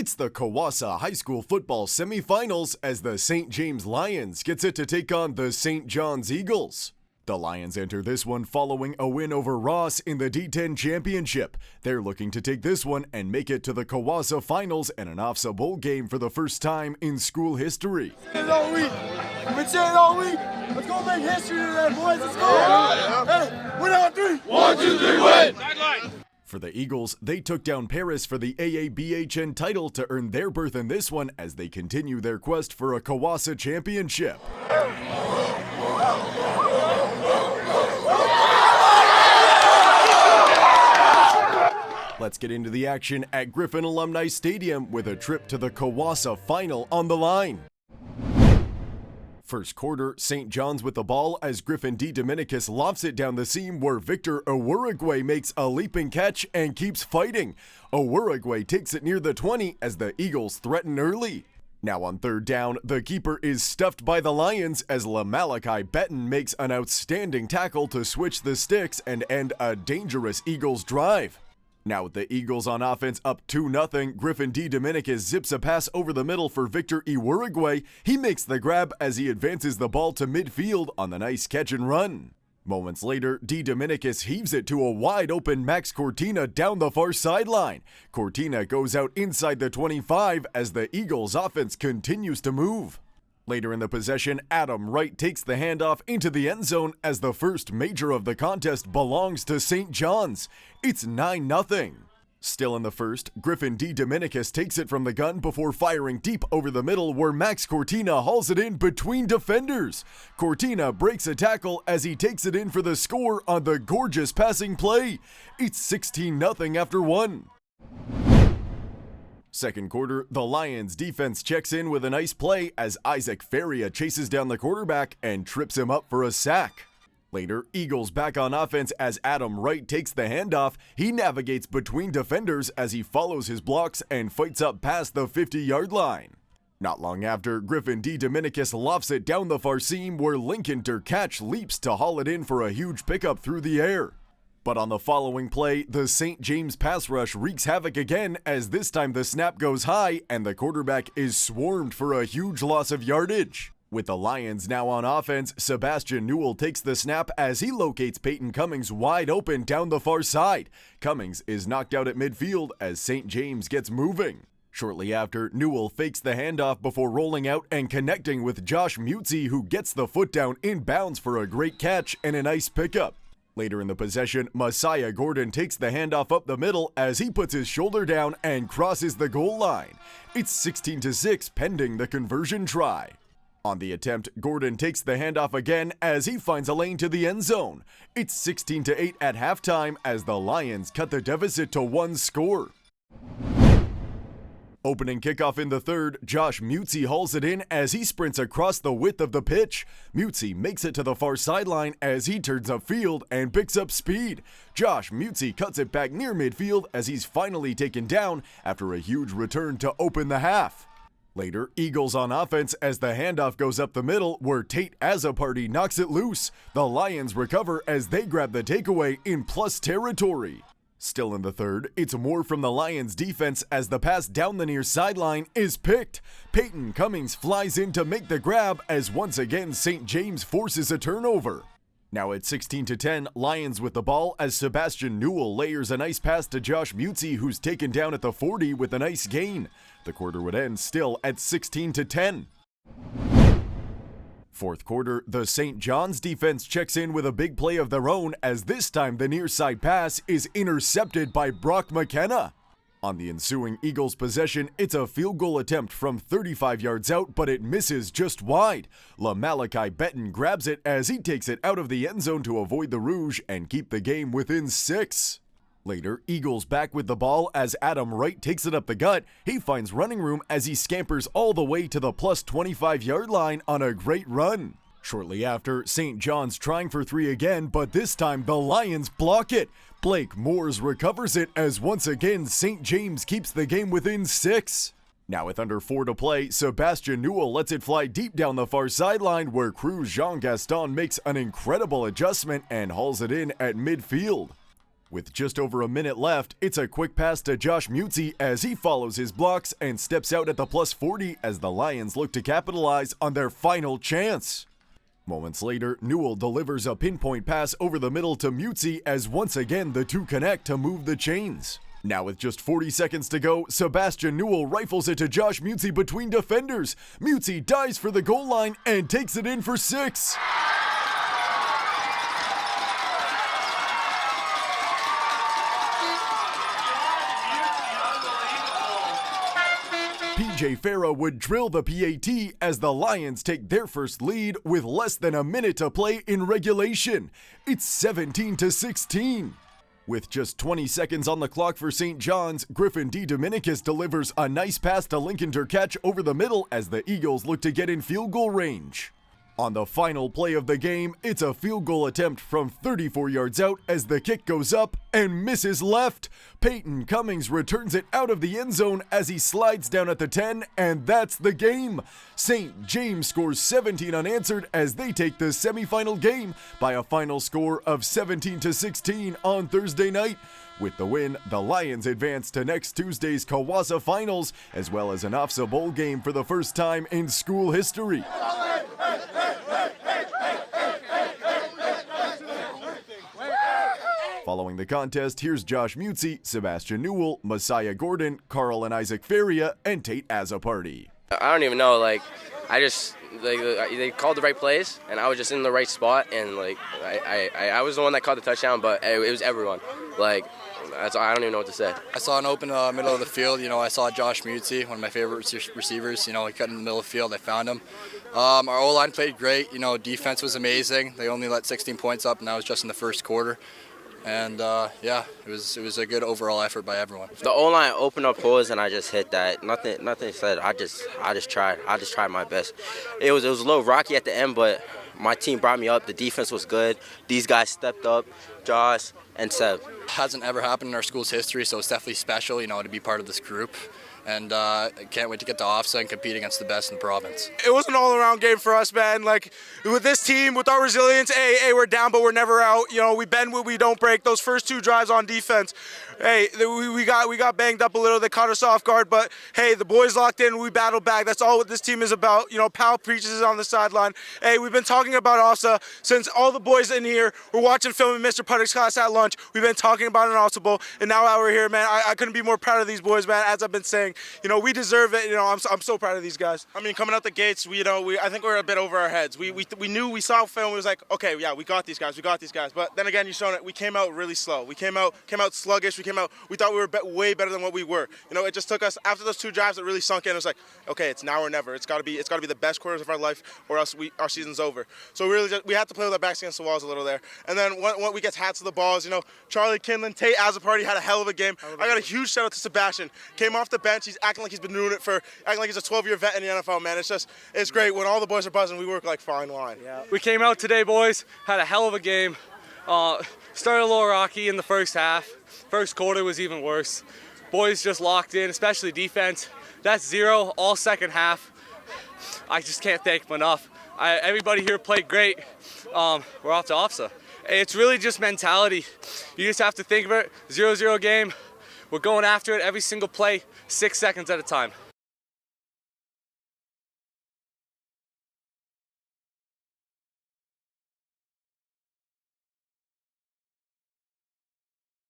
It's the CWOSSA High School Football Semifinals as the St. James Lions get set to take on the St. John's Eagles. The Lions enter this one following a win over Ross in the D10 Championship. They're looking to take this one and make it to the CWOSSA Finals and an OFSA Bowl game for the first time in school history. All week. We've been saying all week. Let's go make history today, boys. Let's go. Hey, win on three. 1, 2, 3, win. For the Eagles, they took down Paris for the AABHN title to earn their berth in this one as they continue their quest for a CWOSSA championship. Let's get into the action at Gryphon Alumni Stadium with a trip to the CWOSSA final on the line. First quarter, St. John's with the ball as Griffin D. Dominicus lofts it down the seam where Victor Uruguay makes a leaping catch and keeps fighting. Uruguay takes it near the 20 as the Eagles threaten early. Now on third down, the keeper is stuffed by the Lions as Malachi Betton makes an outstanding tackle to switch the sticks and end a dangerous Eagles drive. Now with the Eagles on offense up 2-0, Griffin D. Dominicus zips a pass over the middle for Victor Uruguay. He makes the grab as he advances the ball to midfield on the nice catch and run. Moments later, D. Dominicus heaves it to a wide open Max Cortina down the far sideline. Cortina goes out inside the 25 as the Eagles offense continues to move. Later in the possession, Adam Wright takes the handoff into the end zone as the first major of the contest belongs to St. John's. It's 9-0. Still in the first, Griffin D. Dominicus takes it from the gun before firing deep over the middle where Max Cortina hauls it in between defenders. Cortina breaks a tackle as he takes it in for the score on the gorgeous passing play. It's 16-0 after one. Second quarter, the Lions defense checks in with a nice play as Isaac Faria chases down the quarterback and trips him up for a sack. Later, Eagles back on offense as Adam Wright takes the handoff. He navigates between defenders as he follows his blocks and fights up past the 50-yard line. Not long after, Griffin D. Dominicus lofts it down the far seam where Lincoln Derkach leaps to haul it in for a huge pickup through the air. But on the following play, the St. James pass rush wreaks havoc again as this time the snap goes high and the quarterback is swarmed for a huge loss of yardage. With the Lions now on offense, Sebastian Newell takes the snap as he locates Peyton Cummings wide open down the far side. Cummings is knocked out at midfield as St. James gets moving. Shortly after, Newell fakes the handoff before rolling out and connecting with Josh Mutzi, who gets the foot down in bounds for a great catch and a nice pickup. Later in the possession, Messiah Gordon takes the handoff up the middle as he puts his shoulder down and crosses the goal line. It's 16-6 pending the conversion try. On the attempt, Gordon takes the handoff again as he finds a lane to the end zone. It's 16-8 at halftime as the Lions cut the deficit to one score. Opening kickoff in the third, Josh Mutzi hauls it in as he sprints across the width of the pitch. Mutzi makes it to the far sideline as he turns upfield and picks up speed. Josh Mutzi cuts it back near midfield as he's finally taken down after a huge return to open the half. Later, Eagles on offense as the handoff goes up the middle where Tate Azaparty knocks it loose. The Lions recover as they grab the takeaway in plus territory. Still in the third, it's more from the Lions defense as the pass down the near sideline is picked. Peyton Cummings flies in to make the grab as once again St. James forces a turnover. Now at 16-10, Lions with the ball as Sebastian Newell layers a nice pass to Josh Mutzi, who's taken down at the 40 with a nice gain. The quarter would end still at 16-10. Fourth quarter, the St. John's defense checks in with a big play of their own as this time the near side pass is intercepted by Brock McKenna. On the ensuing Eagles possession, it's a field goal attempt from 35 yards out, but it misses just wide. Malachi Betton grabs it as he takes it out of the end zone to avoid the Rouge and keep the game within 6. Later, Eagles back with the ball as Adam Wright takes it up the gut. He finds running room as he scampers all the way to the plus 25-yard line on a great run. Shortly after, St. John's trying for 3 again, but this time the Lions block it. Blake Moores recovers it as once again St. James keeps the game within 6. Now with under 4 to play, Sebastian Newell lets it fly deep down the far sideline where Cruz Jean Gaston makes an incredible adjustment and hauls it in at midfield. With just over a minute left, it's a quick pass to Josh Mutzi as he follows his blocks and steps out at the +40 as the Lions look to capitalize on their final chance. Moments later, Newell delivers a pinpoint pass over the middle to Mutzi as once again the two connect to move the chains. Now with just 40 seconds to go, Sebastian Newell rifles it to Josh Mutzi between defenders. Mutzi dives for the goal line and takes it in for 6. PJ Farah would drill the PAT as the Lions take their first lead with less than a minute to play in regulation. It's 17-16. With just 20 seconds on the clock for St. John's, Griffin D. Dominicus delivers a nice pass to Lincoln Turcatch over the middle as the Eagles look to get in field goal range. On the final play of the game, it's a field goal attempt from 34 yards out as the kick goes up and misses left. Peyton Cummings returns it out of the end zone as he slides down at the 10, and that's the game. St. James scores 17 unanswered as they take the semifinal game by a final score of 17-16 on Thursday night. With the win, the Lions advance to next Tuesday's CWOSSA Finals, as well as an OFSA Bowl game for the first time in school history. Following the contest, here's Josh Mutzi, Sebastian Newell, Messiah Gordon, Carl and Isaac Faria, and Tate Azzaparty. I don't even know, they called the right plays, and I was just in the right spot, and I was the one that caught the touchdown, but it was everyone. I don't even know what to say. I saw an open middle of the field. I saw Josh Mutzi, one of my favorite receivers. He cut in the middle of the field. I found him. Our O-line played great. Defense was amazing. They only let 16 points up, and that was just in the first quarter. And it was a good overall effort by everyone. The O-line opened up holes, and I just hit that. Nothing said. I just tried. I just tried my best. It was a little rocky at the end, but my team brought me up. The defense was good. These guys stepped up. Josh and Seb. Hasn't ever happened in our school's history, so it's definitely special, to be part of this group. And I can't wait to get to OFSA and compete against the best in the province. It was an all-around game for us, man. With this team, with our resilience, we're down, but we're never out. We bend, we don't break. Those first 2 drives on defense, we got banged up a little. They caught us off guard, but the boys locked in. We battled back. That's all what this team is about. Powell preaches on the sideline. We've been talking about OFSA since all the boys in here were watching film in Mr. Puttick's class at lunch. We've been talking about an OFSA Bowl, and now that we're here, man, I couldn't be more proud of these boys, man. As I've been saying, we deserve it. I'm so proud of these guys. I mean, coming out the gates, I think we're a bit over our heads. We knew, we saw film. We was like, okay, yeah, we got these guys. But then again, you showed it. We came out really slow. We came out sluggish. We thought we were way better than what we were. It just took us after those 2 drives. It really sunk in. It was like, okay, it's now or never. It's got to be the best quarters of our life, or else our season's over. So really, we had to play with our backs against the walls a little there. And then when we get hats to the balls, Charlie Kinlan, Tate Azzaparty had a hell of a game. I got a huge shout out to Sebastian. Came off the bench. He's acting like he's been doing it acting like he's a 12-year vet in the NFL, man. It's great. When all the boys are buzzing, we work like fine line. Yeah. We came out today, boys, had a hell of a game. Started a little rocky in the first half. First quarter was even worse. Boys just locked in, especially defense. That's 0 all second half. I just can't thank them enough. Everybody here played great. We're off to OFSA. It's really just mentality. You just have to think of it. 0-0 game. We're going after it every single play, 6 seconds at a time.